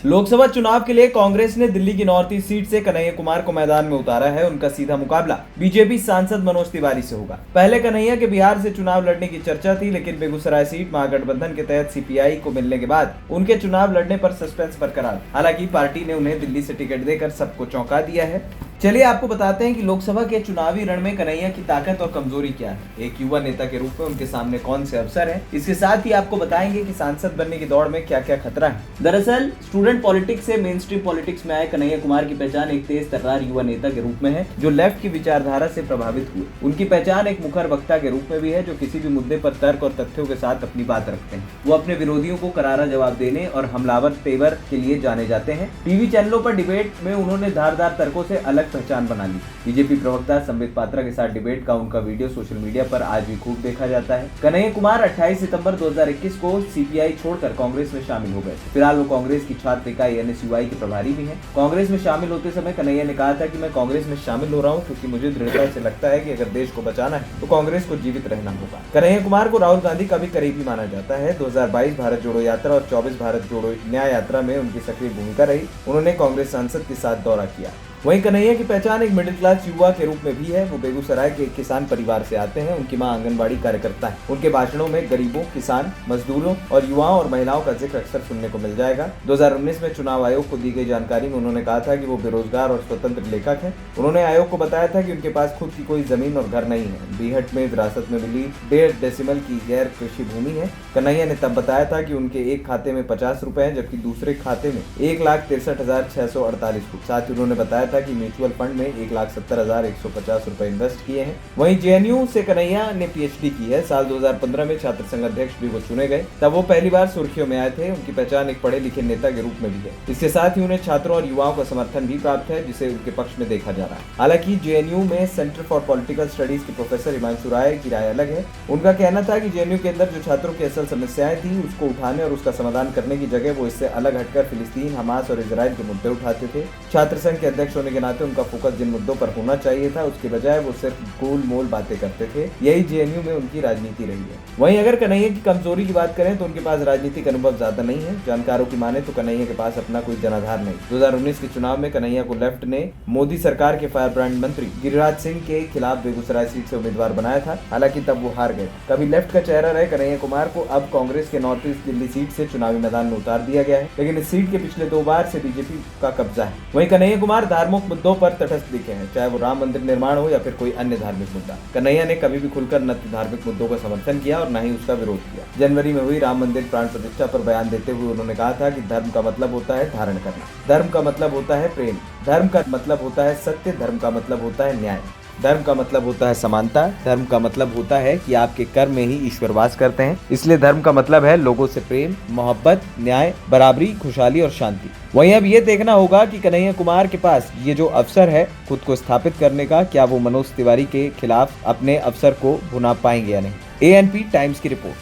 लोकसभा चुनाव के लिए कांग्रेस ने दिल्ली की नॉर्थ ईस्ट सीट से कन्हैया कुमार को मैदान में उतारा है। उनका सीधा मुकाबला बीजेपी सांसद मनोज तिवारी से होगा। पहले कन्हैया के बिहार से चुनाव लड़ने की चर्चा थी, लेकिन बेगूसराय सीट महागठबंधन के तहत सीपीआई को मिलने के बाद उनके चुनाव लड़ने पर सस्पेंस बरकरार। हालांकि पार्टी ने उन्हें दिल्ली से टिकट देकर सबको चौंका दिया है। चलिए आपको बताते हैं कि लोकसभा के चुनावी रण में कन्हैया की ताकत और कमजोरी क्या है, एक युवा नेता के रूप में उनके सामने कौन से अवसर हैं। इसके साथ ही आपको बताएंगे कि सांसद बनने की दौड़ में क्या क्या खतरा है। दरअसल स्टूडेंट पॉलिटिक्स से मेन स्ट्रीम पॉलिटिक्स में आए कन्हैया कुमार की पहचान एक तेज तर्रार युवा नेता के रूप में है, जो लेफ्ट की विचारधारा से प्रभावित हुए। उनकी पहचान एक मुखर वक्ता के रूप में भी है, जो किसी भी मुद्दे पर तर्क और तथ्यों के साथ अपनी बात रखते हैं। वो अपने विरोधियों को करारा जवाब देने और हमलावर तेवर के लिए जाने जाते हैं। टीवी चैनलों पर डिबेट में उन्होंने धारदार तर्कों से अलग पहचान बना ली। बीजेपी प्रवक्ता संबित पात्रा के साथ डिबेट का उनका वीडियो सोशल मीडिया पर आज भी खूब देखा जाता है। कन्हैया कुमार 28 सितंबर 2021 को सीपीआई छोड़कर कांग्रेस में शामिल हो गए। फिलहाल वो कांग्रेस की छात्र इकाई एनएसयूआई के प्रभारी भी हैं। कांग्रेस में शामिल होते समय कन्हैया ने कहा था कि मैं कांग्रेस में शामिल हो रहा हूं क्योंकि मुझे दृढ़ता से लगता है कि अगर देश को बचाना है तो कांग्रेस को जीवित रहना होगा। कन्हैया कुमार को राहुल गांधी का भी करीबी माना जाता है। 2022 भारत जोड़ो यात्रा और 24 भारत जोड़ो न्याय यात्रा में उनकी सक्रिय भूमिका रही। उन्होंने कांग्रेस सांसद के साथ दौरा किया। वहीं कन्हैया की पहचान एक मिडिल क्लास युवा के रूप में भी है। वो बेगूसराय के एक किसान परिवार से आते हैं। उनकी मां आंगनबाड़ी कार्यकर्ता है। उनके भाषणों में गरीबों, किसान, मजदूरों और युवाओं और महिलाओं का जिक्र अक्सर सुनने को मिल जाएगा। 2019 में चुनाव आयोग को दी गई जानकारी में उन्होंने कहा था कि वो बेरोजगार और स्वतंत्र लेखक हैं। उन्होंने आयोग को बताया था कि उनके पास खुद की कोई जमीन और घर नहीं है। बीहट में विरासत में मिली 1.5 डेसिमल की गैर कृषि भूमि है। कन्हैया ने तब बताया था कि उनके एक खाते में 50 रुपए है, जबकि दूसरे खाते में 1,63,648। साथ ही उन्होंने बताया था कि म्यूचुअल फंड में 1,70,150 रुपए इन्वेस्ट किए हैं। वहीं जेएनयू से कन्हैया ने पीएचडी की है। साल 2015 में छात्र संघ अध्यक्ष भी वो चुने गए, तब वो पहली बार सुर्खियों में आए थे। उनकी पहचान एक पढ़े लिखे नेता के रूप में भी है। इसके साथ ही उन्हें छात्रों और युवाओं का समर्थन भी प्राप्त है, जिसे उनके पक्ष में देखा जा रहा है। हालांकि जेएनयू में सेंटर फॉर पॉलिटिकल स्टडीज के प्रोफेसर हिमांशु राय की राय अलग है। उनका कहना था कि जेएनयू के अंदर जो छात्रों की असल समस्याएं थी उसको उठाने और उसका समाधान करने की जगह वो इससे अलग हटकर फिलिस्तीन, हमास और इजराइल के मुद्दे उठाते थे। छात्र संघ के अध्यक्ष होने के नाते उनका फोकस जिन मुद्दों पर होना चाहिए था उसके बजाय वो सिर्फ गोल मोल बातें करते थे। यही जेएनयू में उनकी राजनीति रही है। वहीं अगर कन्हैया की कमजोरी की बात करें तो उनके पास राजनीतिक अनुभव ज्यादा नहीं है। जानकारों की माने तो कन्हैया के पास अपना कोई जनाधार नहीं। 2019 के चुनाव में कन्हैया को लेफ्ट ने मोदी सरकार के फायर ब्रांड मंत्री गिरिराज सिंह के खिलाफ बेगूसराय सीट से उम्मीदवार बनाया था। हालांकि तब वो हार गए। कभी लेफ्ट का चेहरा रहे कन्हैया कुमार को अब कांग्रेस के नॉर्थ ईस्ट दिल्ली सीट से चुनावी मैदान में उतार दिया गया है, लेकिन इस सीट के पिछले 2 बार से बीजेपी का कब्जा है। वहीं कन्हैया कुमार धार्मिक मुद्दों पर तटस्थ दिखे हैं, चाहे वो राम मंदिर निर्माण हो या फिर कोई अन्य धार्मिक मुद्दा। कन्हैया ने कभी भी खुलकर न धार्मिक मुद्दों का समर्थन किया और न ही उसका विरोध किया। जनवरी में हुई राम मंदिर प्राण प्रतिष्ठा पर बयान देते हुए उन्होंने कहा था कि धर्म का मतलब होता है धारण करना, धर्म का मतलब होता है प्रेम, धर्म का मतलब होता है सत्य, धर्म का मतलब होता है न्याय, धर्म का मतलब होता है समानता, धर्म का मतलब होता है कि आपके कर्म में ही ईश्वर वास करते हैं। इसलिए धर्म का मतलब है लोगों से प्रेम, मोहब्बत, न्याय, बराबरी, खुशहाली और शांति। वहीं अब ये देखना होगा कि कन्हैया कुमार के पास ये जो अवसर है खुद को स्थापित करने का, क्या वो मनोज तिवारी के खिलाफ अपने अवसर को भुना पाएंगे या नहीं। एएनपी टाइम्स की रिपोर्ट।